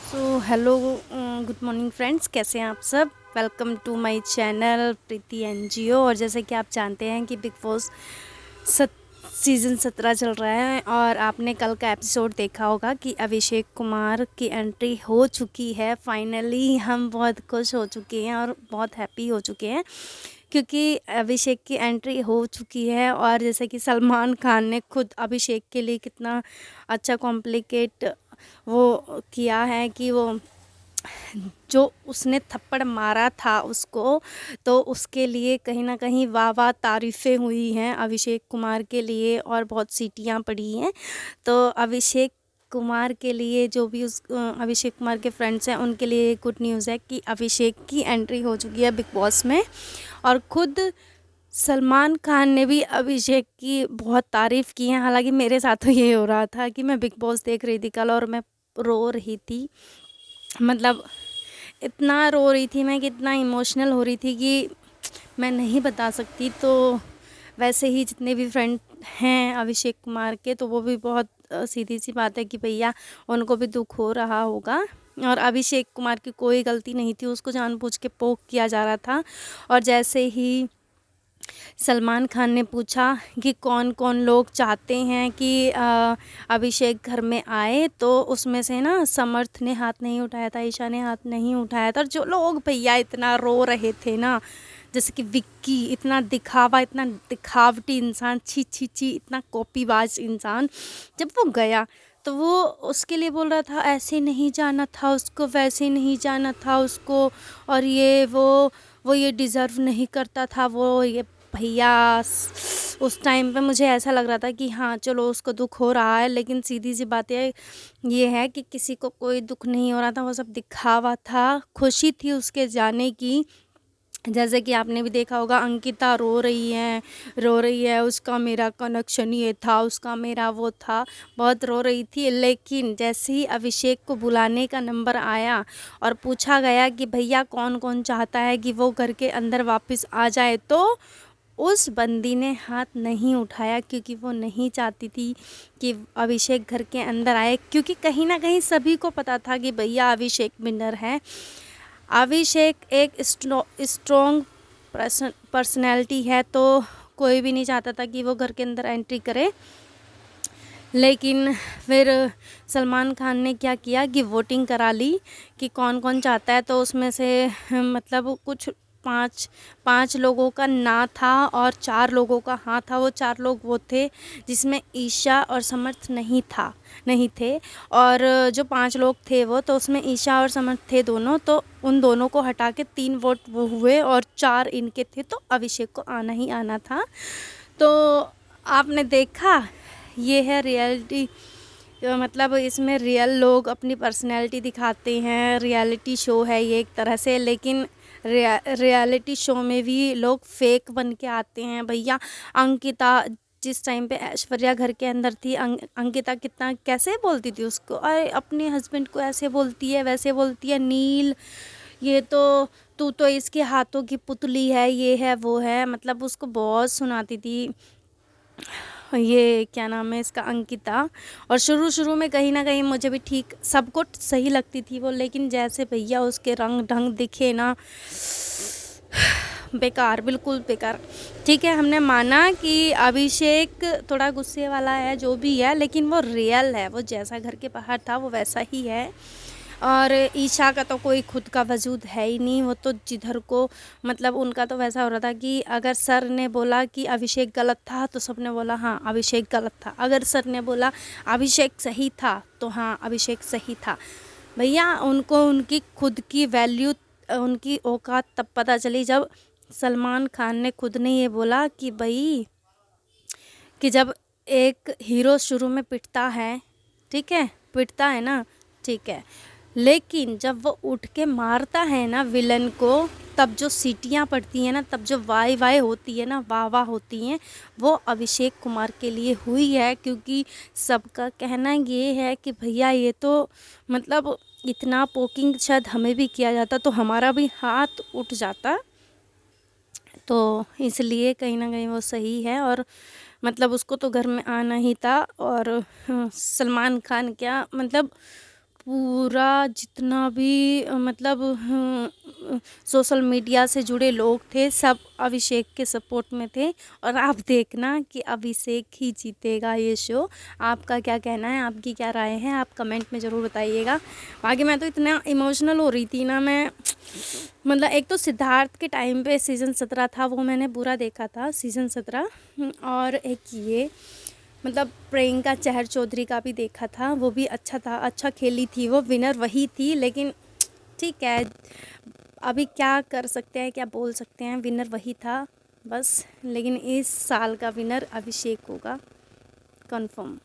Hello, good morning friends, कैसे हैं आप सब। Welcome to my channel Preeti NGO. और जैसे कि आप जानते हैं कि बिग बॉस सीज़न 17 चल रहा है और आपने कल का एपिसोड देखा होगा कि अभिषेक कुमार की एंट्री हो चुकी है। फाइनली हम बहुत खुश हो चुके हैं और बहुत हैप्पी हो चुके हैं क्योंकि अभिषेक की एंट्री हो चुकी है। और जैसे कि सलमान खान ने खुद अभिषेक के लिए कितना अच्छा कॉम्प्लिकेट वो किया है कि वो जो उसने थप्पड़ मारा था उसको, तो उसके लिए कहीं ना कहीं वाह वाह तारीफ़ें हुई हैं अभिषेक कुमार के लिए और बहुत सीटियां पड़ी हैं। तो अभिषेक कुमार के लिए जो भी अभिषेक कुमार के फ्रेंड्स हैं उनके लिए गुड न्यूज़ है कि अभिषेक की एंट्री हो चुकी है बिग बॉस में। और ख़ुद सलमान खान ने भी अभिषेक की बहुत तारीफ़ की है। हालांकि मेरे साथ तो ये हो रहा था कि मैं बिग बॉस देख रही थी कल और मैं रो रही थी, मतलब इतना रो रही थी मैं कि इतना इमोशनल हो रही थी कि मैं नहीं बता सकती। तो वैसे ही जितने भी फ्रेंड हैं अभिषेक कुमार के, तो वो भी बहुत सीधी सी बात है कि भैया उनको भी दुख हो रहा होगा। और अभिषेक कुमार की कोई गलती नहीं थी, उसको जानबूझ के पोक किया जा रहा था। और जैसे ही सलमान खान ने पूछा कि कौन कौन लोग चाहते हैं कि अभिषेक घर में आए, तो उसमें से ना समर्थ ने हाथ नहीं उठाया था, ईशा ने हाथ नहीं उठाया था। और जो लोग भैया इतना रो रहे थे ना, जैसे कि विक्की, इतना दिखावा, इतना दिखावटी इंसान, छी छी छी, इतना कॉपीबाज इंसान, जब वो गया तो वो उसके लिए बोल रहा था ऐसे नहीं जाना था उसको, वैसे नहीं जाना था उसको, और ये वो ये डिज़र्व नहीं करता था वो ये। भैया उस टाइम पे मुझे ऐसा लग रहा था कि हाँ चलो उसको दुख हो रहा है, लेकिन सीधी सी बात ये है कि किसी को कोई दुख नहीं हो रहा था, वो सब दिखावा था। खुशी थी उसके जाने की। जैसे कि आपने भी देखा होगा अंकिता रो रही है, उसका मेरा कनेक्शन ये था, उसका मेरा वो था, बहुत रो रही थी। लेकिन जैसे ही अभिषेक को बुलाने का नंबर आया और पूछा गया कि भैया कौन कौन चाहता है कि वो घर के अंदर वापस आ जाए, तो उस बंदी ने हाथ नहीं उठाया क्योंकि वो नहीं चाहती थी कि अभिषेक घर के अंदर आए, क्योंकि कहीं ना कहीं सभी को पता था कि भैया अभिषेक विनर है। अभिषेक एक स्ट्रॉन्ग पर्सनैलिटी है, तो कोई भी नहीं चाहता था कि वो घर के अंदर एंट्री करे। लेकिन फिर सलमान खान ने क्या किया कि वोटिंग करा ली कि कौन कौन चाहता है, तो उसमें से मतलब कुछ पाँच लोगों का ना था और 4 लोगों का हाँ था। वो 4 लोग वो थे जिसमें ईशा और समर्थ नहीं थे। और जो 5 लोग थे वो, तो उसमें ईशा और समर्थ थे दोनों, तो उन दोनों को हटा के 3 वोट वो हुए और 4 इनके थे, तो अभिषेक को आना ही आना था। तो आपने देखा, ये है रियलिटी। मतलब इसमें रियल लोग अपनी पर्सनैलिटी दिखाते हैं, रियलिटी शो है ये एक तरह से। लेकिन रियलिटी शो में भी लोग फेक बन के आते हैं भैया। अंकिता जिस टाइम पे ऐश्वर्या घर के अंदर थी, अंकिता कितना कैसे बोलती थी उसको, अरे अपने हस्बैंड को ऐसे बोलती है वैसे बोलती है, नील ये तो तू तो इसके हाथों की पुतली है, ये है वो है, मतलब उसको बहुत सुनाती थी ये क्या नाम है इसका, अंकिता। और शुरू में कहीं ना कहीं मुझे भी ठीक सबको सही लगती थी वो, लेकिन जैसे भैया उसके रंग ढंग दिखे ना, बेकार, बिल्कुल बेकार। ठीक है, हमने माना कि अभिषेक थोड़ा गुस्से वाला है जो भी है, लेकिन वो रियल है, वो जैसा घर के बाहर था वो वैसा ही है। और ईशा का तो कोई खुद का वजूद है ही नहीं, वो तो जिधर को, मतलब उनका तो वैसा हो रहा था कि अगर सर ने बोला कि अभिषेक गलत था तो सबने बोला हाँ अभिषेक गलत था, अगर सर ने बोला अभिषेक सही था तो हाँ अभिषेक सही था। भैया उनको उनकी खुद की वैल्यू, उनकी औकात तब पता चली जब सलमान खान ने खुद ने ये बोला कि भाई, कि जब एक हीरो शुरू में पिटता है, ठीक है, पिटता है ना, ठीक है, लेकिन जब वो उठ के मारता है ना विलन को, तब जो सीटियाँ पड़ती हैं ना, तब जो वाई वाई होती है ना, वाह वाह होती हैं, वो अभिषेक कुमार के लिए हुई है। क्योंकि सबका कहना ये है कि भैया ये तो मतलब इतना पोकिंग शायद हमें भी किया जाता तो हमारा भी हाथ उठ जाता, तो इसलिए कहीं ना कहीं वो सही है। और मतलब उसको तो घर में आना ही था। और सलमान खान क्या, मतलब पूरा जितना भी मतलब सोशल मीडिया से जुड़े लोग थे सब अभिषेक के सपोर्ट में थे। और आप देखना कि अभिषेक ही जीतेगा ये शो। आपका क्या कहना है, आपकी क्या राय है, आप कमेंट में ज़रूर बताइएगा। बाकी मैं तो इतना इमोशनल हो रही थी ना, मैं मतलब एक तो सिद्धार्थ के टाइम पे सीज़न 17 था, वो मैंने पूरा देखा था सीज़न 17। और एक ये मतलब प्रियंका चहर चौधरी का भी देखा था, वो भी अच्छा था, अच्छा खेली थी, वो विनर वही थी। लेकिन ठीक है, अभी क्या कर सकते हैं, क्या बोल सकते हैं, विनर वही था बस। लेकिन इस साल का विनर अभिषेक होगा कंफर्म।